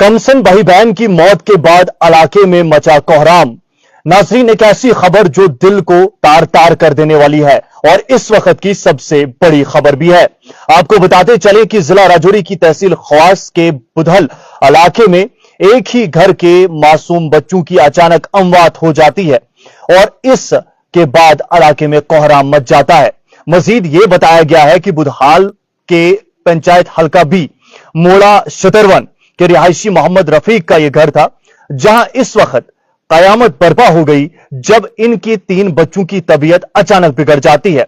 कमसन भाई बहन की मौत के बाद इलाके में मचा कोहराम। नाजरीन, एक ऐसी खबर जो दिल को तार तार कर देने वाली है और इस वक्त की सबसे बड़ी खबर भी है। आपको बताते चले कि जिला राजौरी की तहसील खवास के बुधल इलाके में एक ही घर के मासूम बच्चों की अचानक अमवात हो जाती है और इसके बाद इलाके में कोहराम मच जाता है। मजीद यह बताया गया है कि बुधहाल के पंचायत हल्का बी मोड़ा शतरवन के रिहायशी मोहम्मद रफीक का यह घर था, जहां इस वक्त कयामत बर्पा हो गई जब इनके 3 बच्चों की तबीयत अचानक बिगड़ जाती है।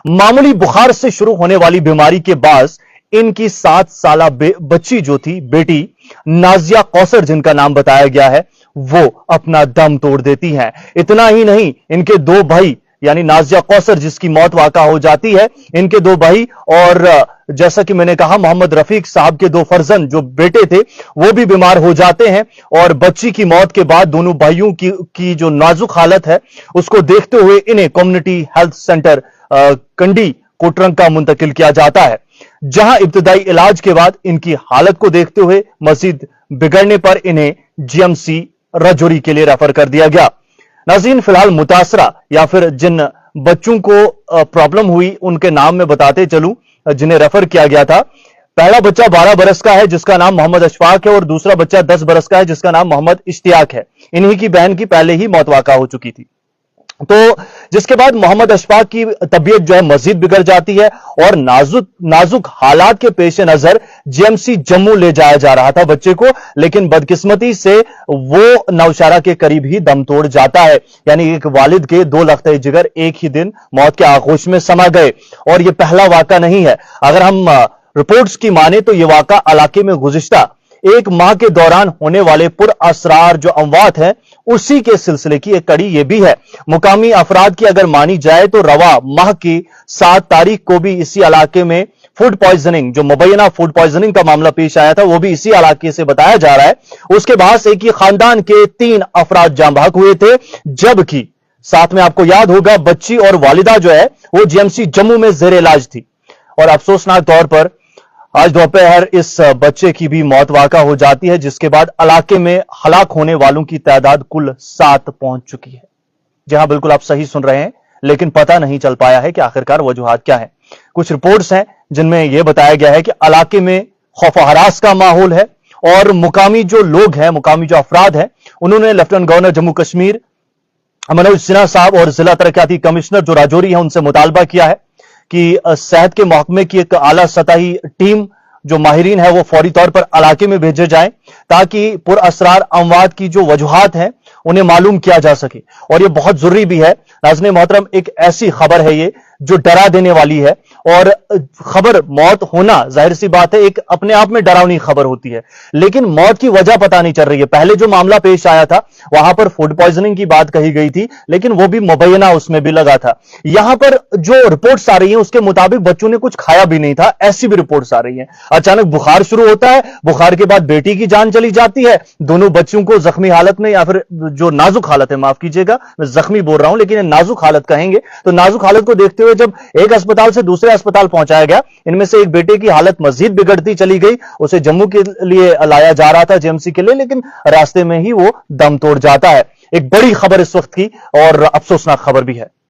मामूली बुखार से शुरू होने वाली बीमारी के बाद इनकी 7 साला बच्ची जो थी, बेटी नाजिया कौसर जिनका नाम बताया गया है, वो अपना दम तोड़ देती हैं। इतना ही नहीं, इनके 2 भाई यानी नाजिया कौसर जिसकी मौत वाक़ा हो जाती है, इनके 2 भाई और जैसा कि मैंने कहा मोहम्मद रफीक साहब के 2 फर्जंद जो बेटे थे वो भी बीमार हो जाते हैं और बच्ची की मौत के बाद दोनों भाइयों की जो नाजुक हालत है उसको देखते हुए इन्हें कम्युनिटी हेल्थ सेंटर कंडी कोटरंका मुंतकिल किया जाता है, जहां इब्तदाई इलाज के बाद इनकी हालत को देखते हुए मजीद बिगड़ने पर इन्हें जीएमसी राजौरी के लिए रेफर कर दिया गया। नाज़रीन, फिलहाल मुतासरा या फिर जिन बच्चों को प्रॉब्लम हुई उनके नाम में बताते चलूं जिन्हें रेफर किया गया था। पहला बच्चा 12 बरस का है जिसका नाम मोहम्मद अशफाक है और दूसरा बच्चा 10 बरस का है जिसका नाम मोहम्मद इश्तियाक है। इन्हीं की बहन की पहले ही मौत वाक़ा हो चुकी थी, तो जिसके बाद मोहम्मद अशफाक की तबीयत जो है मजीद बिगड़ जाती है और नाजुक हालात के पेश नजर जीएमसी जम्मू ले जाया जा रहा था बच्चे को, लेकिन बदकिस्मती से वो नौशहरा के करीब ही दम तोड़ जाता है। यानी एक वालिद के 2 लख्ते जिगर एक ही दिन मौत के आगोश में समा गए और यह पहला वाक़ा नहीं है। अगर हम रिपोर्ट्स की माने तो यह वाक़ा इलाके में गुज़िश्ता 1 माह के दौरान होने वाले पुरअसरार जो अमवात है उसी के सिलसिले की एक कड़ी यह भी है। मुकामी अफराद की अगर मानी जाए तो रवा माह की 7 तारीख को भी इसी इलाके में फूड पॉइजनिंग, जो मुबैना फूड पॉइजनिंग का मामला पेश आया था, वो भी इसी इलाके से बताया जा रहा है। उसके बाद एक ही खानदान के 3 अफराद जाँ बहक हुए थे, जबकि साथ में आपको याद होगा बच्ची और वालिदा जो है वो जीएमसी जम्मू में जेर इलाज थी और अफसोसनाक तौर पर आज दोपहर इस बच्चे की भी मौत वाक़ा हो जाती है, जिसके बाद इलाके में हलाक होने वालों की तादाद कुल 7 पहुंच चुकी है। जहां बिल्कुल आप सही सुन रहे हैं, लेकिन पता नहीं चल पाया है कि आखिरकार वजूहात क्या है। कुछ रिपोर्ट्स हैं जिनमें यह बताया गया है कि इलाके में खौफ हरास का माहौल है और मुकामी जो लोग हैं, मुकामी जो अफराद हैं, उन्होंने लेफ्टिनेंट गवर्नर जम्मू कश्मीर मनोज सिन्हा साहब और जिला तरक्याती कमिश्नर जो राजौरी है उनसे मुतालबा किया है कि सेहत के महकमे की एक आला सतही टीम जो माहिरीन है वो फौरी तौर पर इलाके में भेजे जाएं ताकि पुरअसरार अमवात की जो वजूहात हैं उन्हें मालूम किया जा सके। और ये बहुत जरूरी भी है। नाज़रीन मोहतरम, एक ऐसी खबर है ये जो डरा देने वाली है और खबर मौत होना जाहिर सी बात है एक अपने आप में डरावनी खबर होती है, लेकिन मौत की वजह पता नहीं चल रही है। पहले जो मामला पेश आया था वहां पर फूड पॉइजनिंग की बात कही गई थी, लेकिन वो भी मुबैना उसमें भी लगा था। यहां पर जो रिपोर्ट्स आ रही हैं उसके मुताबिक बच्चों ने कुछ खाया भी नहीं था, ऐसी भी रिपोर्ट्स आ रही हैं। अचानक बुखार शुरू होता है, बुखार के बाद बेटी की जान चली जाती है, दोनों बच्चों को जख्मी हालत में या फिर जो नाजुक हालत है, माफ कीजिएगा मैं जख्मी बोल रहा हूं लेकिन नाजुक हालत कहेंगे, तो नाजुक हालत को देखते हुए जब एक अस्पताल से दूसरे अस्पताल पहुंचाया गया, इनमें से एक बेटे की हालत मजीद बिगड़ती चली गई। उसे जम्मू के लिए लाया जा रहा था जीएमसी के लिए, लेकिन रास्ते में ही वो दम तोड़ जाता है। एक बड़ी खबर इस वक्त की और अफसोसनाक खबर भी है।